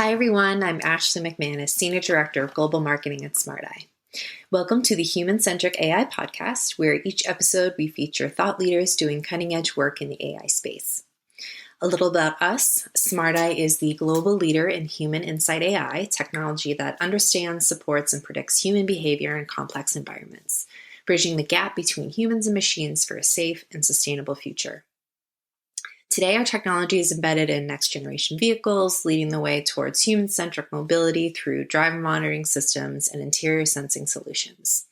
Hi, everyone. I'm Ashley McManus, Senior Director of Global Marketing at Smart I. Welcome to the Human-Centric AI podcast, where each episode we feature thought leaders doing cutting-edge work in the AI space. A little about us. Smart I is the global leader in human insight AI, technology that understands, supports, and predicts human behavior in complex environments, bridging the gap between humans and machines for a safe and sustainable future. Today, our technology is embedded in next-generation vehicles, leading the way towards human-centric mobility through driver monitoring systems and interior sensing solutions.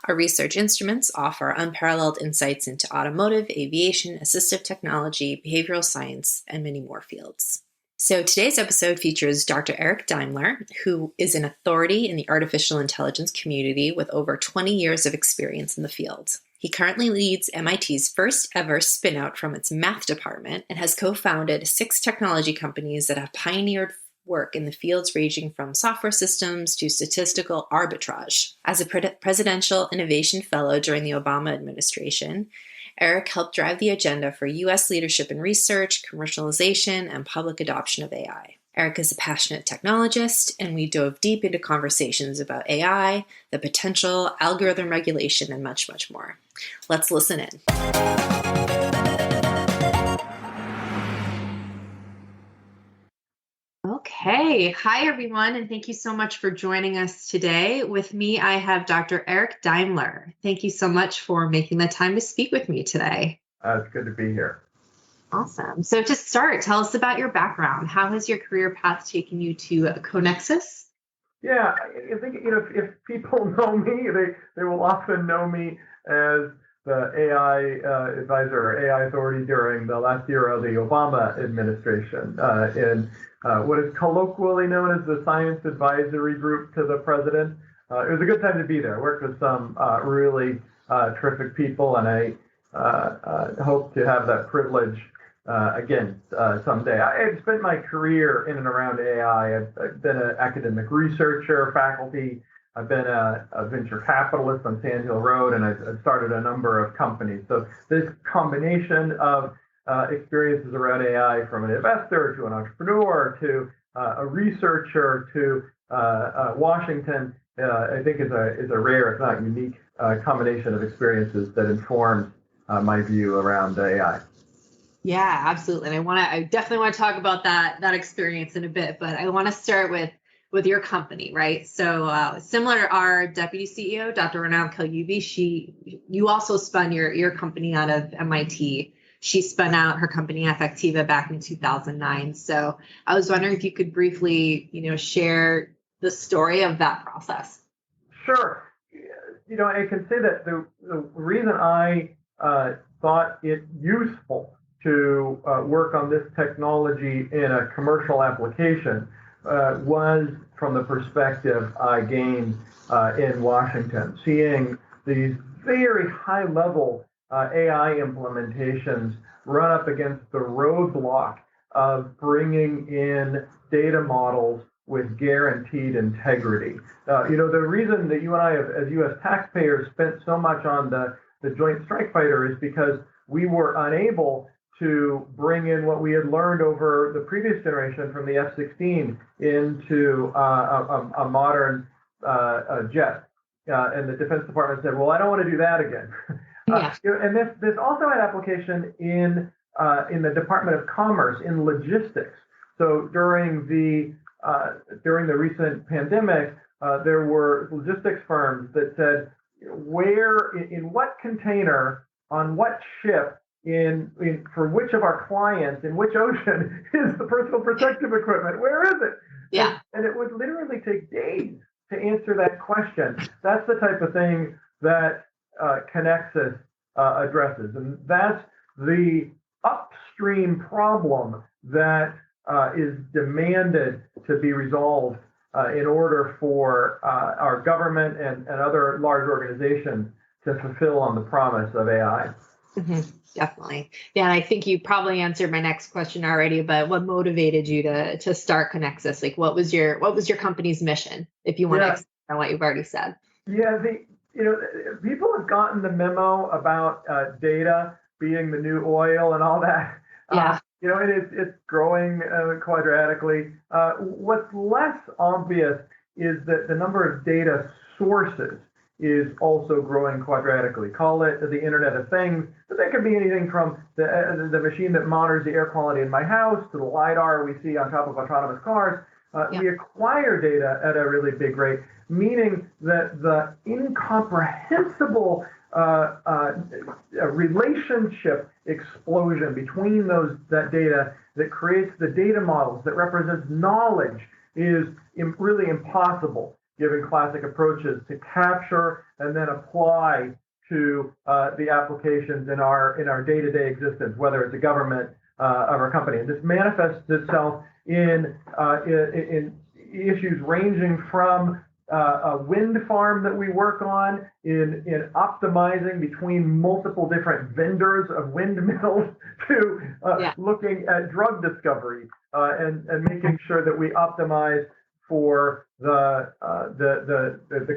Our research instruments offer unparalleled insights into automotive, aviation, assistive technology, behavioral science, and many more fields. So today's episode features Dr. Eric Daimler, who is an authority in the artificial intelligence community with over 20 years of experience in the field. He currently leads MIT's first ever spinout from its math department and has co-founded 6 technology companies that have pioneered work in the fields ranging from software systems to statistical arbitrage. As a presidential innovation fellow during the Obama administration, Eric helped drive the agenda for U.S. leadership in research, commercialization, and public adoption of AI. Eric is a passionate technologist, and we dove deep into conversations about AI, the potential, algorithm regulation, and much, much more. Let's listen in. Okay. Hi, everyone, and thank you so much for joining us today. With me, I have Dr. Eric Daimler. Thank you so much for making the time to speak with me today. It's good to be here. Awesome. So to start, tell us about your background. How has your career path taken you to Conexus? Yeah, I think if people know me, they will often know me as the AI advisor or AI authority during the last year of the Obama administration in what is colloquially known as the Science Advisory Group to the President. It was a good time to be there. I worked with some really terrific people, and I hope to have that privilege again someday. I've spent my career in and around AI. I've been an academic researcher, faculty. I've been a venture capitalist on Sand Hill Road, and I've started a number of companies. So this combination of experiences around AI, from an investor to an entrepreneur to a researcher to Washington, I think is a rare, if not unique, combination of experiences that informs my view around AI. Yeah, absolutely. And I definitely want to talk about that experience in a bit, but I want to start with your company, right? So similar to our deputy CEO, Dr. Ronald Kalyubi, you also spun your company out of MIT. She spun out her company Affectiva back in 2009. So I was wondering if you could briefly, share the story of that process. Sure. I can say that the reason I thought it useful to work on this technology in a commercial application was from the perspective I gained in Washington, seeing these very high-level AI implementations run up against the roadblock of bringing in data models with guaranteed integrity. The reason that you and I, as U.S. taxpayers, spent so much on the Joint Strike Fighter is because we were unable to bring in what we had learned over the previous generation from the F-16 into a modern jet. And the Defense Department said, well, I don't want to do that again. Yeah. And this also had application in the Department of Commerce in logistics. So during the recent pandemic, there were logistics firms that said, where, in what container, on what ship, for which of our clients, in which ocean is the personal protective equipment? Where is it? Yeah. And it would literally take days to answer that question. That's the type of thing that Conexus addresses. And that's the upstream problem that is demanded to be resolved in order for our government and other large organizations to fulfill on the promise of AI. Mm-hmm. Definitely. Yeah, and I think you probably answered my next question already, but what motivated you to start Conexus? Like, what was your company's mission, if you want to expand on what you've already said? Yeah, people have gotten the memo about data being the new oil and all that. Yeah. It's growing quadratically. What's less obvious is that the number of data sources is also growing quadratically. Call it the Internet of Things, but that could be anything from the machine that monitors the air quality in my house to the LiDAR we see on top of autonomous cars. We acquire data at a really big rate, meaning that the incomprehensible relationship explosion between that data that creates the data models that represents knowledge is really impossible given classic approaches to capture and then apply to the applications in our day-to-day existence, whether it's a government or a company. And this manifests itself in issues ranging from a wind farm that we work on, in optimizing between multiple different vendors of windmills, to looking at drug discovery and making sure that we optimize for the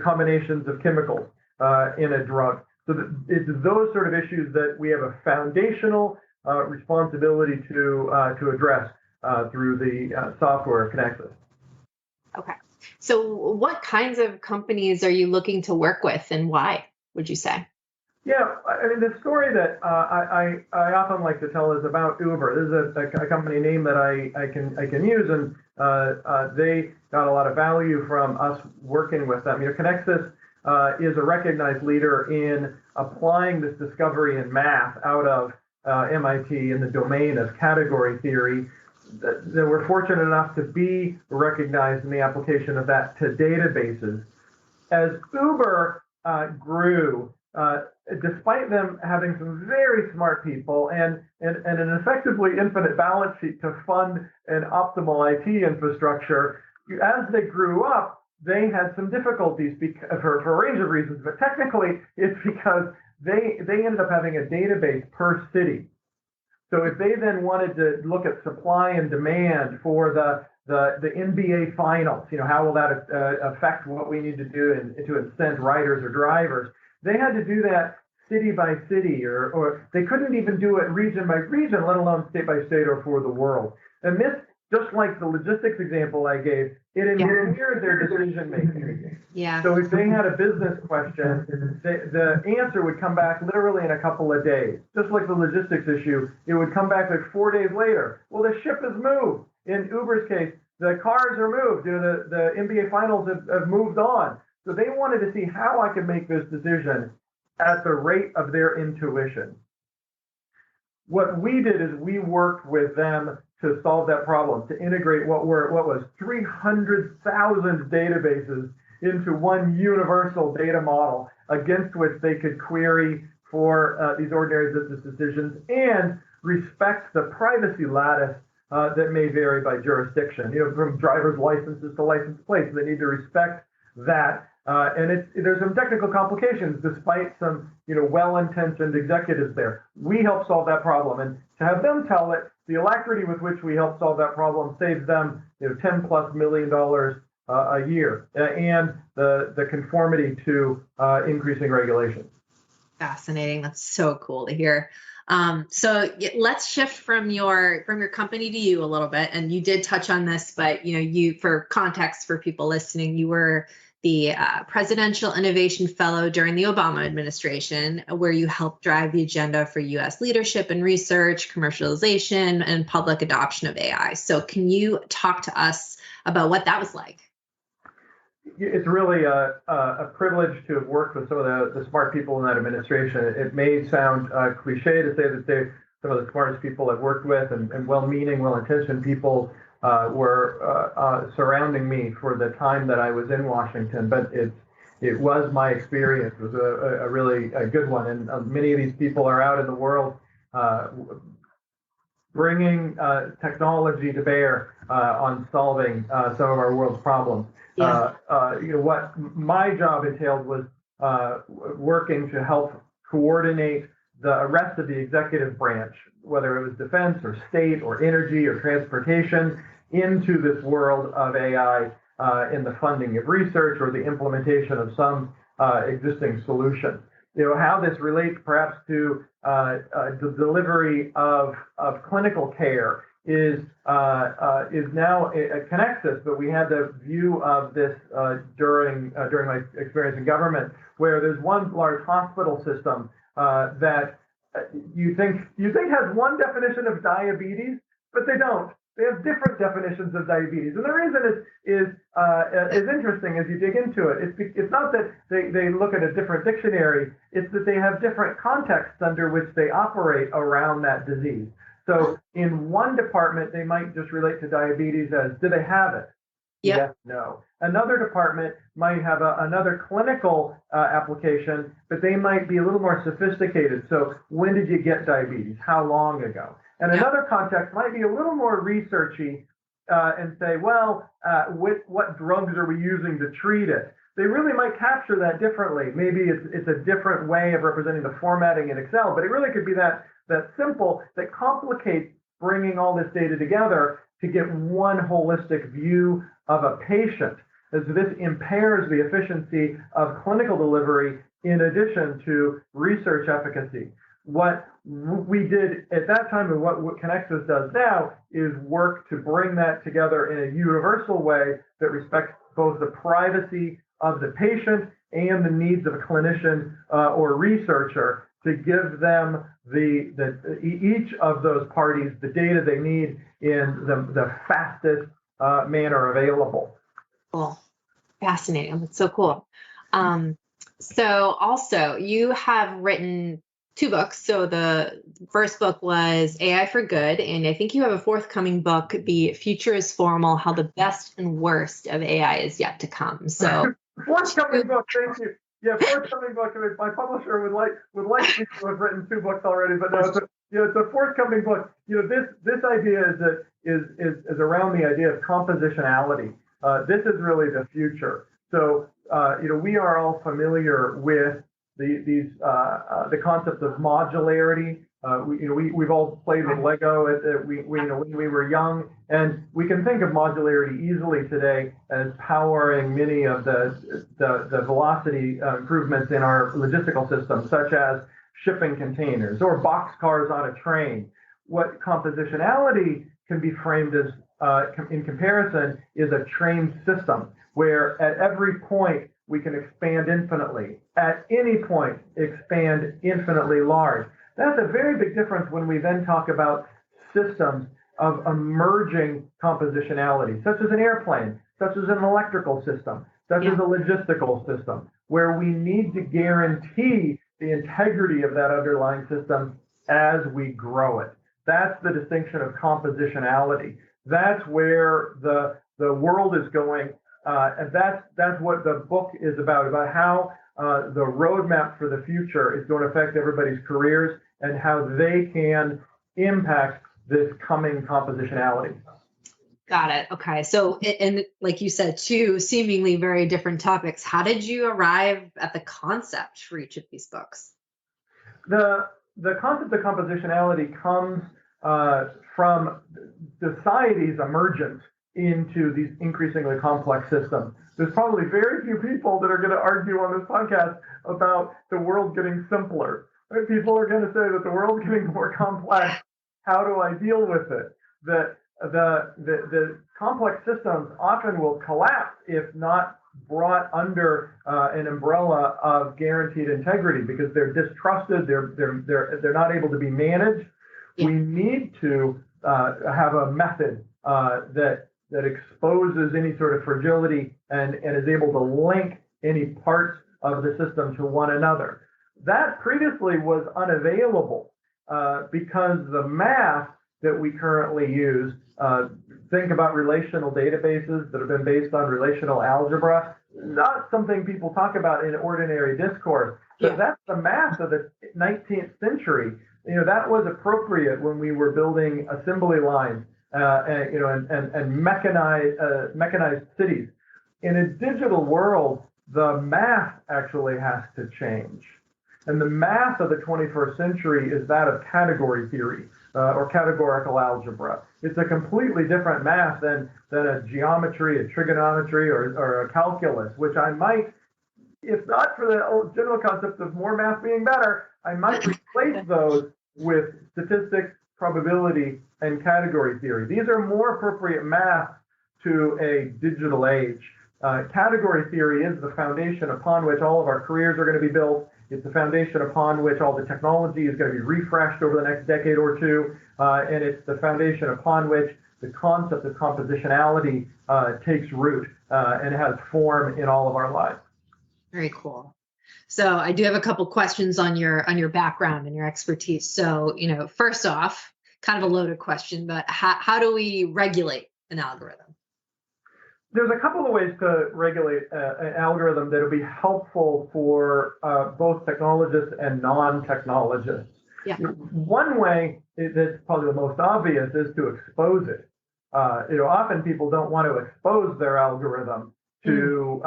combinations of chemicals in a drug. So it's those sort of issues that we have a foundational responsibility to address through the software of Conexus. Okay. So what kinds of companies are you looking to work with, and why, would you say? Yeah, I mean, the story that I often like to tell is about Uber. This is a company name that I can use, and they got a lot of value from us working with them. Conexus is a recognized leader in applying this discovery in math out of MIT in the domain of category theory. That we're fortunate enough to be recognized in the application of that to databases. As Uber grew, despite them having some very smart people and an effectively infinite balance sheet to fund an optimal IT infrastructure, as they grew up, they had some difficulties for a range of reasons. But technically, it's because they ended up having a database per city. So if they then wanted to look at supply and demand for the NBA finals, how will that affect what we need to do to incent riders or drivers? They had to do that city by city, or they couldn't even do it region by region, let alone state by state or for the world. And this, just like the logistics example I gave, it impaired their decision making. Yeah. So if they had a business question, the answer would come back literally in a couple of days. Just like the logistics issue, it would come back like 4 days later. Well, the ship is moved. In Uber's case, the cars are moved. The NBA finals have moved on. So they wanted to see how I could make this decision at the rate of their intuition. What we did is we worked with them to solve that problem, to integrate what was 300,000 databases into one universal data model against which they could query for these ordinary business decisions and respect the privacy lattice that may vary by jurisdiction. From driver's licenses to license plates, they need to respect that. And there's some technical complications despite some well-intentioned executives there. We help solve that problem, and to have them tell it, the alacrity with which we help solve that problem saves them $10+ million a year, and the conformity to increasing regulations. Fascinating. That's so cool to hear. So let's shift from your company to you a little bit. And you did touch on this, but you, for context for people listening, you were the Presidential Innovation Fellow during the Obama administration, where you helped drive the agenda for U.S. leadership and research, commercialization, and public adoption of AI. So can you talk to us about what that was like? It's really a privilege to have worked with some of the smart people in that administration. It may sound cliche to say that they're some of the smartest people I've worked with, and well-meaning, well-intentioned people were surrounding me for the time that I was in Washington. But it was my experience. It was a really good one. And many of these people are out in the world bringing technology to bear on solving some of our world's problems. Yeah. What my job entailed was working to help coordinate the rest of the executive branch, whether it was defense or state or energy or transportation, into this world of AI in the funding of research or the implementation of some existing solution. how this relates perhaps to the delivery of clinical care is now at Conexus, but we had the view of this during my experience in government, where there's one large hospital system that you think has one definition of diabetes, but they don't. They have different definitions of diabetes, and the reason is interesting as you dig into it. It's not that they look at a different dictionary; it's that they have different contexts under which they operate around that disease. So in one department, they might just relate to diabetes as, do they have it? Yep. Yes, no. Another department might have another clinical application, but they might be a little more sophisticated. So when did you get diabetes? How long ago? And another context might be a little more researchy and say, well, what drugs are we using to treat it? They really might capture that differently. Maybe it's a different way of representing the formatting in Excel, but it really could be that simple, that complicates bringing all this data together to get one holistic view of a patient, as this impairs the efficiency of clinical delivery in addition to research efficacy. What we did at that time and what Conexus does now is work to bring that together in a universal way that respects both the privacy of the patient and the needs of a clinician or researcher, to give them each of those parties the data they need in the fastest manner available. Cool. Fascinating. That's so cool. So also, you have written 2 books. So the first book was AI for Good, and I think you have a forthcoming book, The Future is Formal, How the Best and Worst of AI is Yet to Come. So forthcoming book, thank you. Yeah, forthcoming book. My publisher would like me to have written 2 books already, but no, it's a forthcoming book. This idea is around the idea of compositionality. This is really the future. So we are all familiar with the concept of modularity. We've all played with Lego when we were young, and we can think of modularity easily today as powering many of the velocity improvements in our logistical system, such as shipping containers or boxcars on a train. What compositionality can be framed as in comparison is a trained system, where at every point we can expand infinitely. At any point, expand infinitely large. That's a very big difference when we then talk about systems of emerging compositionality, such as an airplane, such as an electrical system, such as a logistical system, where we need to guarantee the integrity of that underlying system as we grow it. That's the distinction of compositionality. That's where the world is going, and that's what the book is about how the roadmap for the future is going to affect everybody's careers and how they can impact this coming compositionality. Got it. Okay. So, and like you said, 2 seemingly very different topics. How did you arrive at the concept for each of these books? The concept of compositionality comes from society's emergence into these increasingly complex systems. There's probably very few people that are going to argue on this podcast about the world getting simpler. People are going to say that the world's getting more complex. How do I deal with it? The complex systems often will collapse if not brought under an umbrella of guaranteed integrity, because they're distrusted. They're not able to be managed. Yeah. We need to have a method that exposes any sort of fragility and is able to link any parts of the system to one another. That previously was unavailable because the math that we currently use, think about relational databases that have been based on relational algebra, not something people talk about in ordinary discourse. So that's the math of the 19th century. That was appropriate when we were building assembly lines and mechanized cities. In a digital world, the math actually has to change. And the math of the 21st century is that of category theory or categorical algebra. It's a completely different math than a geometry, a trigonometry, or a calculus, which I might if not for the old general concept of more math being better, I might replace those with statistics, probability, and category theory. These are more appropriate math to a digital age. Category theory is the foundation upon which all of our careers are going to be built. It's the foundation upon which all the technology is going to be refreshed over the next decade or two. And it's the foundation upon which the concept of compositionality takes root and has form in all of our lives. Very cool. So I do have a couple questions on your background and your expertise. So, first off, kind of a loaded question, but how do we regulate an algorithm? There's a couple of ways to regulate an algorithm that will be helpful for both technologists and non-technologists. Yeah. One way that's probably the most obvious is to expose it. Often people don't want to expose their algorithm to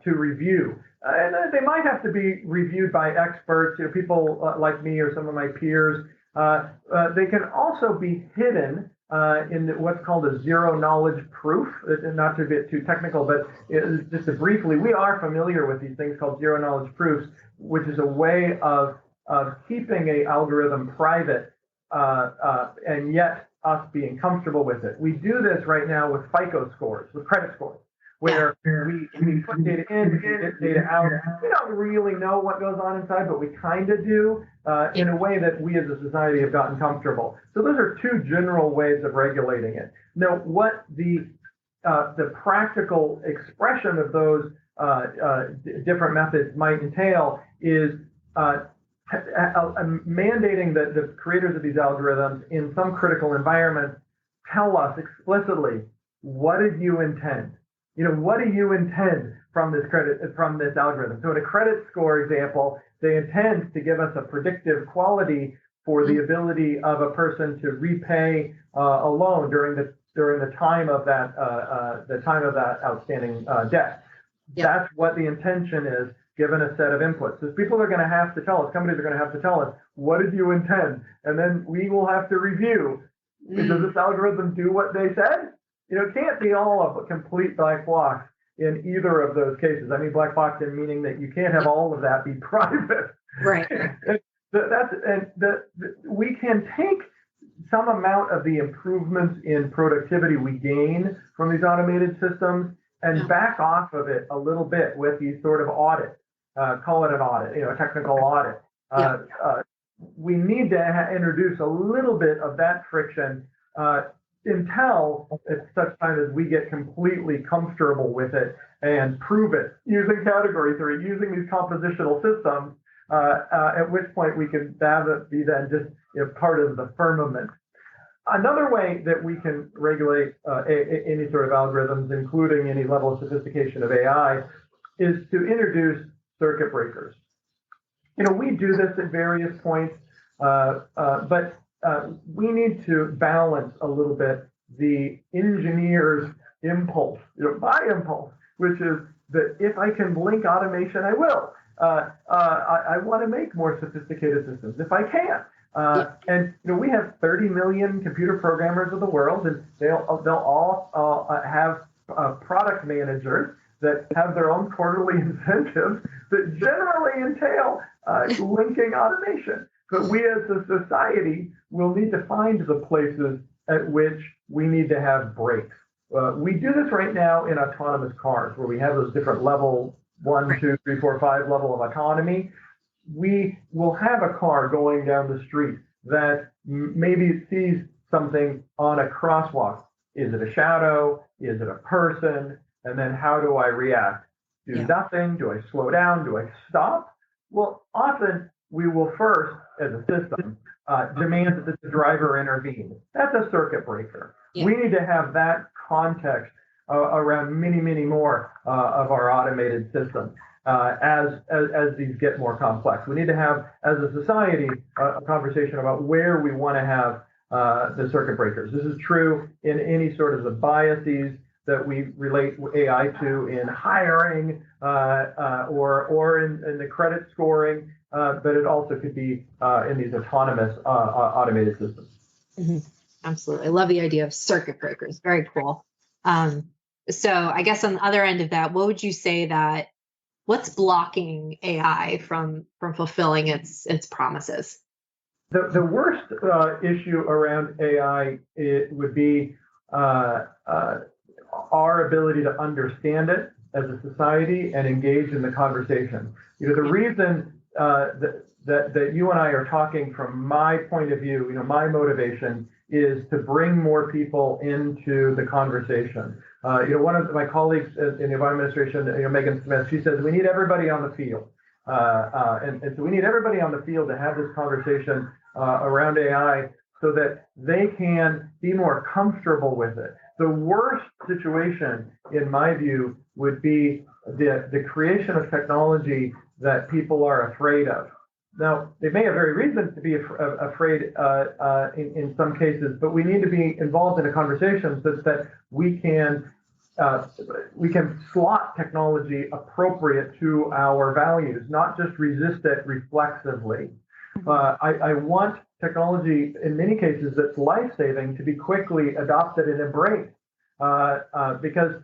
review, and they might have to be reviewed by experts. People like me or some of my peers. They can also be hidden in what's called a zero knowledge proof. Not to get too technical, but just briefly, we are familiar with these things called zero knowledge proofs, which is a way of keeping an algorithm private and yet us being comfortable with it. We do this right now with FICO scores, with credit scores, where we put data in, we get data out. We don't really know what goes on inside, but we kind of do in a way that we as a society have gotten comfortable. So those are two general ways of regulating it. Now, what the practical expression of those different methods might entail is mandating that the creators of these algorithms in some critical environments tell us explicitly, what did you intend? What do you intend from this algorithm? So in a credit score example, they intend to give us a predictive quality for the ability of a person to repay a loan during the time of that outstanding debt. Yeah. That's what the intention is, given a set of inputs. So people are going to have to tell us, companies are going to have to tell us, what did you intend? And then we will have to review, does this algorithm do what they said? It can't be all of a complete black box in either of those cases. I mean, black box in meaning that you can't have all of that be private. Right. We can take some amount of the improvements in productivity we gain from these automated systems and back off of it a little bit with these sort of audits. Call it an audit, a technical audit. We need to introduce a little bit of that friction until at such time as we get completely comfortable with it and prove it using category theory, using these compositional systems, at which point we can have it be then just part of the firmament. Another way that we can regulate any sort of algorithms, including any level of sophistication of AI, is to introduce circuit breakers. We do this at various points, but we need to balance a little bit the engineer's impulse, my impulse, which is that if I can link automation, I will. I want to make more sophisticated systems if I can. And we have 30 million computer programmers of the world, and they'll all have product managers that have their own quarterly incentives that generally entail linking automation. But we as a society will need to find the places at which we need to have breaks. We do this right now in autonomous cars, where we have those different level 1, 2, 3, 4, 5 level of autonomy. We will have a car going down the street that maybe sees something on a crosswalk. Is it a shadow? Is it a person? And then how do I react? Do nothing? Do I slow down? Do I stop? Well, often we will first, as a system, demand that the driver intervene. That's a circuit breaker. Yeah. We need to have that context around many, many more of our automated systems as these get more complex. We need to have, as a society, a conversation about where we want to have the circuit breakers. This is true in any sort of the biases that we relate AI to in hiring or in the credit scoring, but it also could be in these autonomous automated systems. Mm-hmm. Absolutely. I love the idea of circuit breakers. Very cool. So I guess on the other end of that, what would you say that What's blocking AI from fulfilling its promises? The worst issue around AI would be our ability to understand it as a society and engage in the conversation. The reason that you and I are talking from my point of view, my motivation is to bring more people into the conversation. One of my colleagues in the Obama administration, Megan Smith, she says we need everybody on the field. And so we need everybody on the field to have this conversation around AI so that they can be more comfortable with it. The worst situation, in my view, would be the creation of technology that people are afraid of. Now, they may have very reason to be afraid in some cases, but we need to be involved in a conversation such that we can slot technology appropriate to our values, not just resist it reflexively. I want technology, in many cases, that's life-saving to be quickly adopted and embraced, because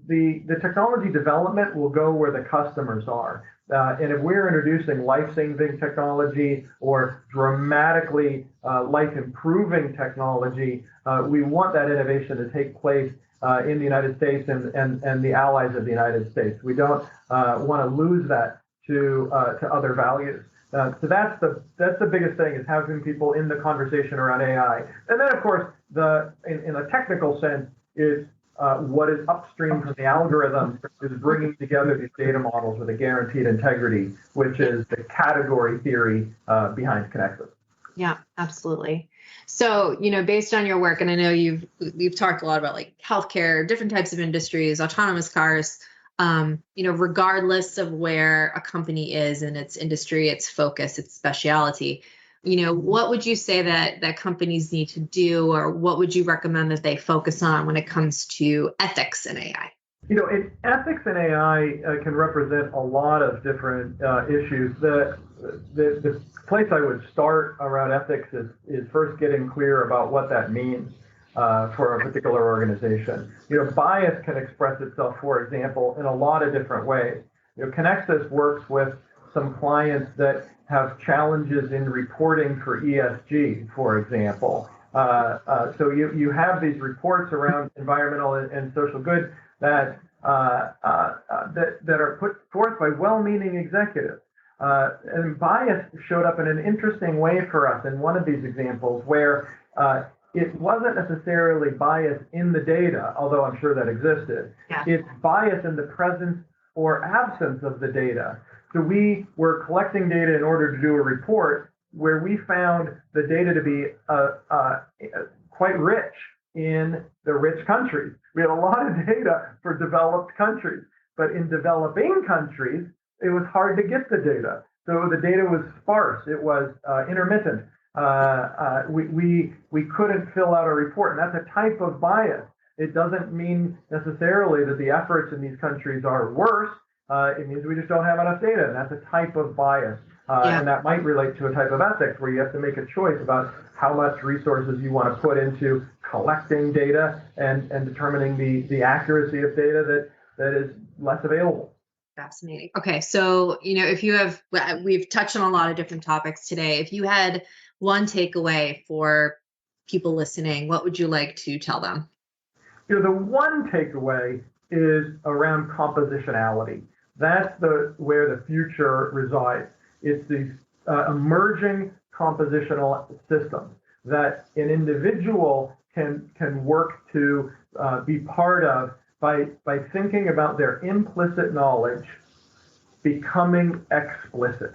the technology development will go where the customers are. And if we're introducing life-saving technology or dramatically life-improving technology, we want that innovation to take place in the United States and the allies of the United States. We don't want to lose that to other values. So that's the biggest thing, is having people in the conversation around AI. And then, of course, in a technical sense, is what is upstream from the algorithm is bringing together these data models with a guaranteed integrity, which is the category theory behind Conexus. Yeah, absolutely. So, based on your work, and I know you've talked a lot about like healthcare, different types of industries, autonomous cars, regardless of where a company is in its industry, its focus, its specialty, what would you say that companies need to do, or what would you recommend that they focus on when it comes to ethics in AI? Ethics in AI can represent a lot of different issues. The place I would start around ethics is first getting clear about what that means for a particular organization. Bias can express itself, for example, in a lot of different ways. Conexus works with some clients that have challenges in reporting for ESG, for example. So you have these reports around environmental and social good that are put forth by well-meaning executives. And bias showed up in an interesting way for us in one of these examples where it wasn't necessarily bias in the data, although I'm sure that existed. Yeah. It's bias in the presence or absence of the data. So we were collecting data in order to do a report where we found the data to be quite rich in the rich countries. We had a lot of data for developed countries, but in developing countries, it was hard to get the data. So the data was sparse. It was intermittent. We couldn't fill out a report, and that's a type of bias. It doesn't mean necessarily that the efforts in these countries are worse. It means we just don't have enough data, and that's a type of bias. And that might relate to a type of ethics where you have to make a choice about how much resources you want to put into collecting data and determining the accuracy of data that is less available. Fascinating. Okay. So, if you have, we've touched on a lot of different topics today. If you had one takeaway for people listening, what would you like to tell them? The one takeaway is around compositionality. That's where the future resides. It's these emerging compositional systems that an individual can work to be part of by thinking about their implicit knowledge becoming explicit.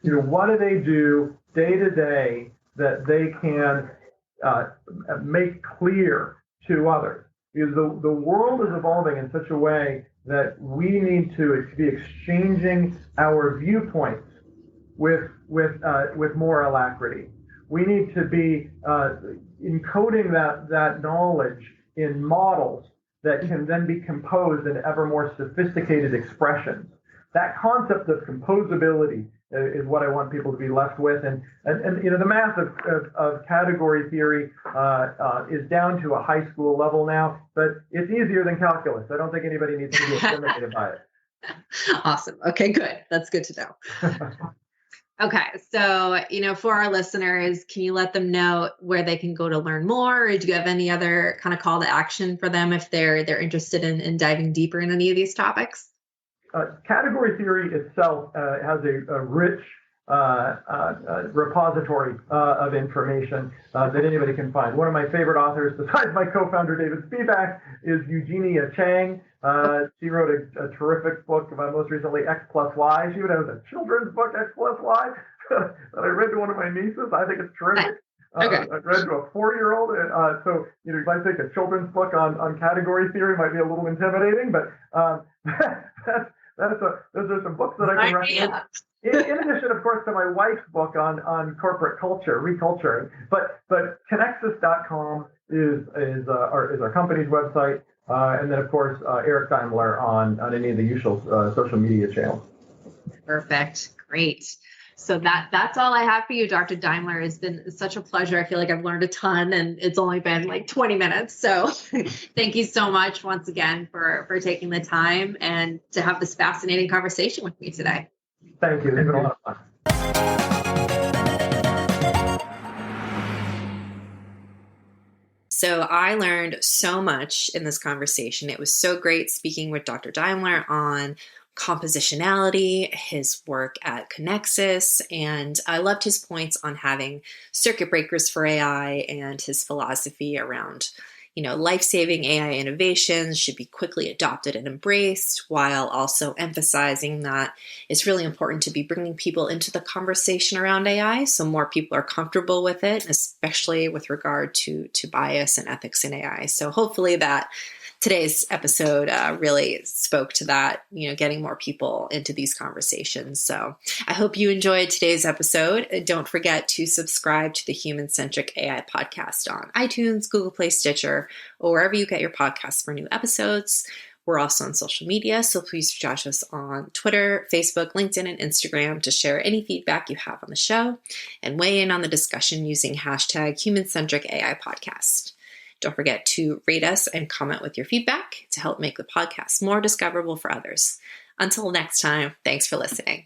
What do they do day to day that they can make clear to others? Because the world is evolving in such a way that we need to be exchanging our viewpoints with more alacrity. We need to be encoding that knowledge in models that can then be composed in ever more sophisticated expressions. That concept of composability is what I want people to be left with. And the math of category theory is down to a high school level now, but it's easier than calculus. I don't think anybody needs to be intimidated by it. Awesome. Okay, good. That's good to know. Okay. So, for our listeners, can you let them know where they can go to learn more? Or do you have any other kind of call to action for them if they're interested in diving deeper in any of these topics? Category theory itself has a rich repository of information that anybody can find. One of my favorite authors, besides my co-founder David Spivak, is Eugenia Chang. She wrote a terrific book about, most recently, X plus Y. She even has a children's book, X plus Y, that I read to one of my nieces. I think it's terrific. Okay. I read to a 4-year-old. So, you might think a children's book on category theory might be a little intimidating, but those are some books that I can recommend. In addition, of course, to my wife's book on corporate culture, reculturing. But Conexus.com is our company's website. And then, of course, Eric Daimler on any of the usual social media channels. Perfect. Great. So that's all I have for you, Dr. Daimler. It's been such a pleasure. I feel like I've learned a ton, and it's only been like 20 minutes. So thank you so much once again for taking the time and to have this fascinating conversation with me today. Thank you. It's been a lot of fun. So I learned so much in this conversation. It was so great speaking with Dr. Daimler on compositionality, his work at Conexus, and I loved his points on having circuit breakers for AI and his philosophy around, life-saving AI innovations should be quickly adopted and embraced, while also emphasizing that it's really important to be bringing people into the conversation around AI so more people are comfortable with it, especially with regard to bias and ethics in AI. So hopefully that today's episode really spoke to that, getting more people into these conversations. So I hope you enjoyed today's episode. Don't forget to subscribe to the Human Centric AI podcast on iTunes, Google Play, Stitcher, or wherever you get your podcasts for new episodes. We're also on social media, so please reach out to us on Twitter, Facebook, LinkedIn, and Instagram to share any feedback you have on the show and weigh in on the discussion using hashtag Human Centric AI podcast. Don't forget to rate us and comment with your feedback to help make the podcast more discoverable for others. Until next time, thanks for listening.